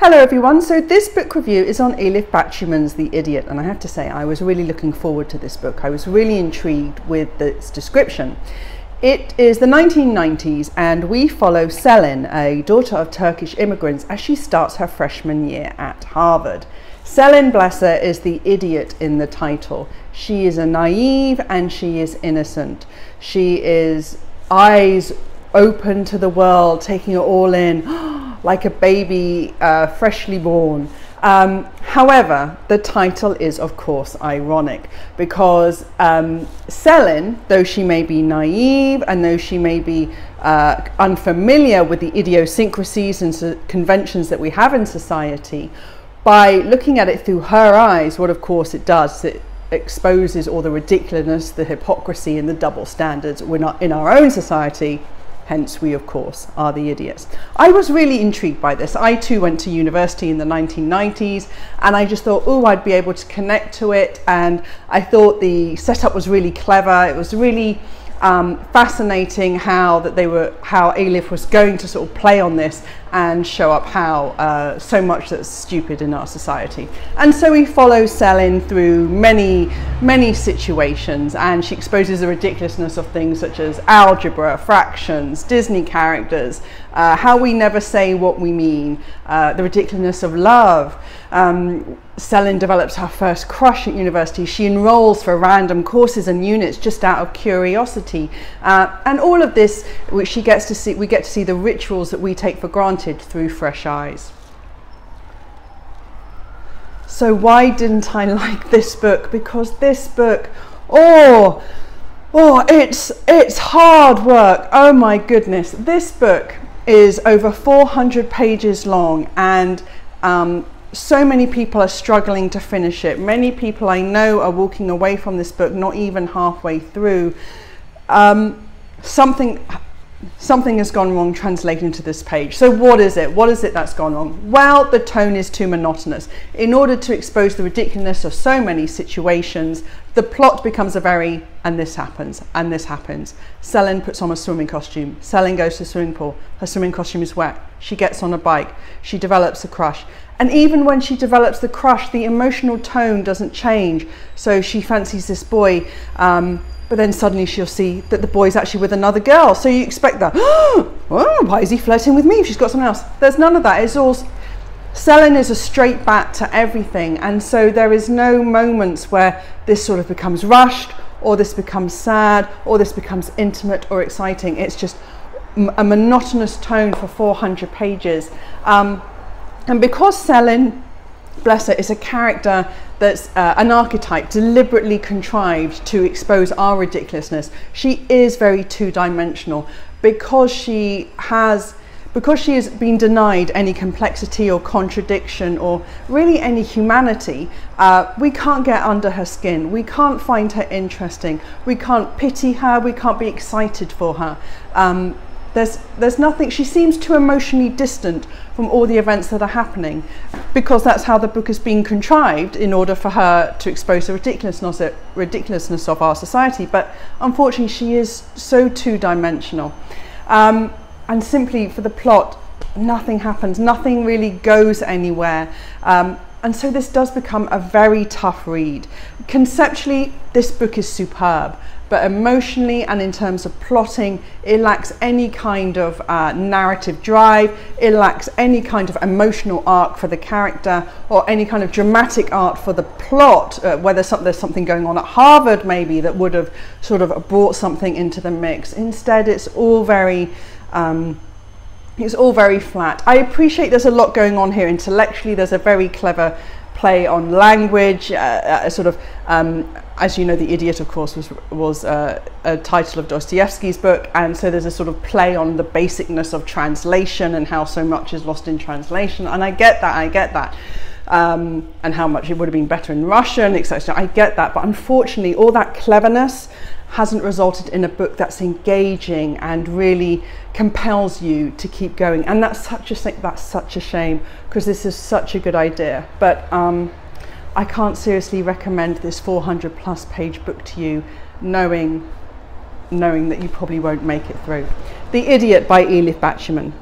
Hello everyone, so this book review is on Elif Batuman's The Idiot, and I have to say I was really looking forward to this book. I was really intrigued with its description. It is the 1990s and we follow Selin, a daughter of Turkish immigrants, as she starts her freshman year at Harvard. Selin, bless her, is the idiot in the title. She is a naive and she is innocent. She is eyes open to the world, taking it all in, like a baby freshly born. However, the title is of course ironic because Selin, though she may be naive and though she may be unfamiliar with the idiosyncrasies and conventions that we have in society, by looking at it through her eyes, what of course it does, it exposes all the ridiculousness, the hypocrisy and the double standards we're not in our own society. Hence, we, of course, are the idiots. I was really intrigued by this. I too went to university in the 1990s and I just thought, oh, I'd be able to connect to it. And I thought the setup was really clever. It was really fascinating how Elif was going to sort of play on this and show up how so much that's stupid in our society. And so we follow Selin through many situations, and she exposes the ridiculousness of things such as algebra, fractions, Disney characters, how we never say what we mean, the ridiculousness of love. Selin develops her first crush at university. She enrolls for random courses and units just out of curiosity, and all of this, which we get to see the rituals that we take for granted through fresh eyes. So why didn't I like this book? Because this book, it's hard work. Oh my goodness, this book is over 400 pages long, and so many people are struggling to finish it. Many people I know are walking away from this book not even halfway through. Something has gone wrong translating to this page. So what is it? What is it that's gone wrong? Well, the tone is too monotonous. In order to expose the ridiculousness of so many situations, the plot becomes and this happens, and this happens. Selin puts on a swimming costume. Selin goes to the swimming pool. Her swimming costume is wet. She gets on a bike. She develops a crush. And even when she develops the crush, the emotional tone doesn't change. So she fancies this boy, but then suddenly she'll see that the boy's actually with another girl. So you expect that, oh, why is he flirting with me if she's got someone else? There's none of that. It's all, Selin is a straight bat to everything. And so there is no moments where this sort of becomes rushed, or this becomes sad, or this becomes intimate or exciting. It's just a monotonous tone for 400 pages. And because Selin, bless her, is a character that's an archetype deliberately contrived to expose our ridiculousness, she is very two-dimensional because she has been denied any complexity or contradiction or really any humanity. We can't get under her skin. We can't find her interesting. We can't pity her. We can't be excited for her. There's nothing. She seems too emotionally distant from all the events that are happening, because that's how the book has been contrived in order for her to expose the ridiculousness of our society. But unfortunately, she is so two-dimensional, and simply for the plot, nothing happens. Nothing really goes anywhere. And so this does become a very tough read. Conceptually, this book is superb, but emotionally and in terms of plotting, it lacks any kind of narrative drive. It lacks any kind of emotional arc for the character or any kind of dramatic arc for the plot, whether there's something going on at Harvard maybe that would have sort of brought something into the mix. Instead, it's all very flat. I appreciate there's a lot going on here intellectually. There's a very clever play on language, as you know, The Idiot, of course, was a title of Dostoevsky's book, and so there's a sort of play on the basicness of translation and how so much is lost in translation, and I get that, and how much it would have been better in Russian, etc. I get that, but unfortunately, all that cleverness hasn't resulted in a book that's engaging and really compels you to keep going, and that's such a shame, because this is such a good idea. But I can't seriously recommend this 400+ page book to you, knowing that you probably won't make it through. The Idiot by Elif Batuman.